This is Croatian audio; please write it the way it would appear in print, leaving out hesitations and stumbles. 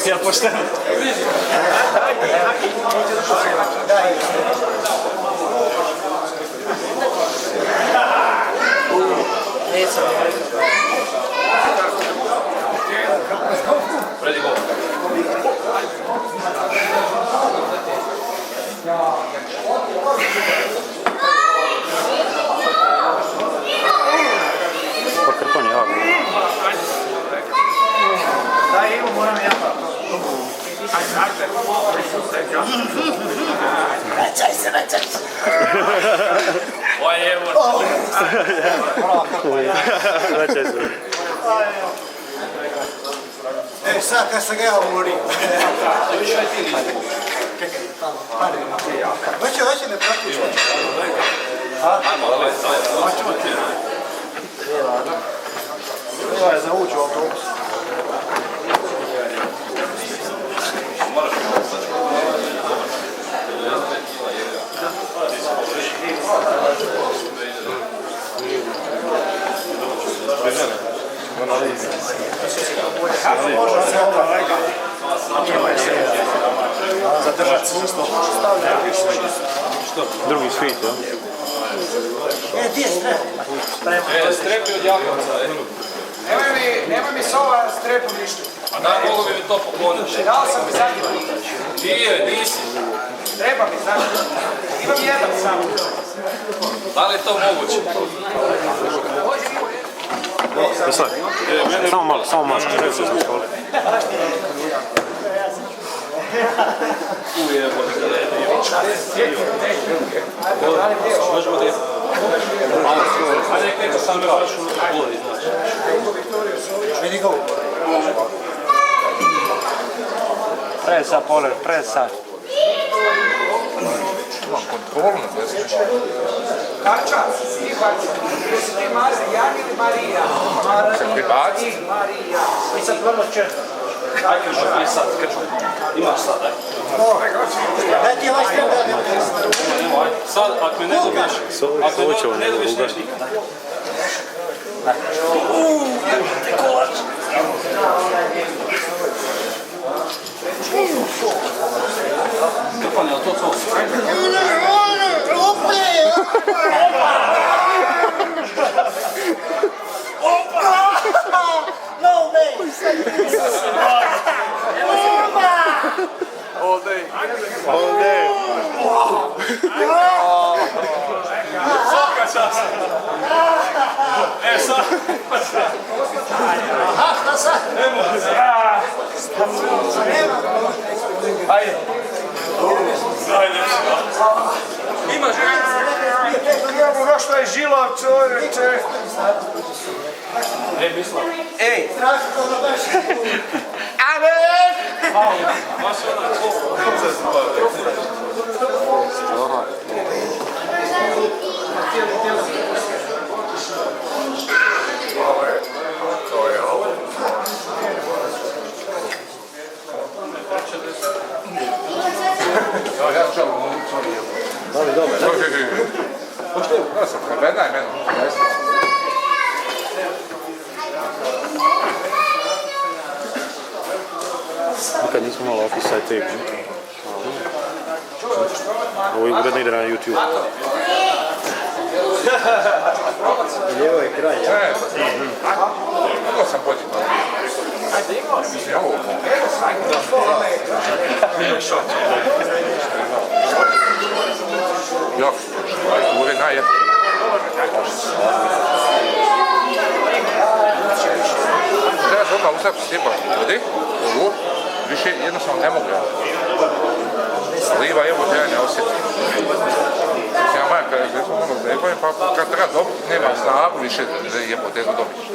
Ja pošteno. Ready, go. Pa Krpan je jako. Daj, Ivo, moram ja. Vraćaj se. Oj, evo. Vraćaj se. E, sad kad se ga ja umorim. Hoće ne praktično. Treba je zavući u autobus. Zadržati sustav. Drugi svit, da? Gdje je strep? Strepi od Jakovca. Nema mi sova strepu ništa. A da, mogu bi mi to pokloniti. Dao sam mi zadnji put. Nisi. Treba mi, znaš. Imam jedan sam. Da li je to moguće? Mislav, samo malo, želim se sam škole. Možemo da je... A neko sam baš u ulovi, znači. Vidi go. Presa, Poleš, presa. Imam kontrolu na desničku. Kača, Ivac, jesi ti Marijan ili Marija? Se pribaci. Marija. I sad vrlo često. Ajde, možemo sad, krču. Imaš sad, ajde. Daj ti ovaj strep da ne Sad, ako me ne dobiješ, ako me ne dobiješ, neš nikad. Kolač. Krpan, je li to sos? No way! All day. All day. Svaka čast! Sad! Aha, šta sad? Ajde! Imaš! Evo ga što je žilav čovječe. Mislav. Ej! Strašno da baš. Amen! Baš ona To je ovo. Ja čao, sorry. Dobre, dobre. Da sam, daj meni. Nikad nismo malo offside tape. Ovo je uredno ide na YouTube. Lijevo je kraj. Mogao sam pođi malo. Ajde, imao si. Evo jako služi. Ure najjeftinije. Treba se odmah uzak stjepati vodi. Ovo. Više jednostavno ne mogu. Liva evo te ja ne osjetim. Ja moja kada je zvezno ono zajebanje, pa kad treba dobiti, nema snagu više da jebote da dobiš.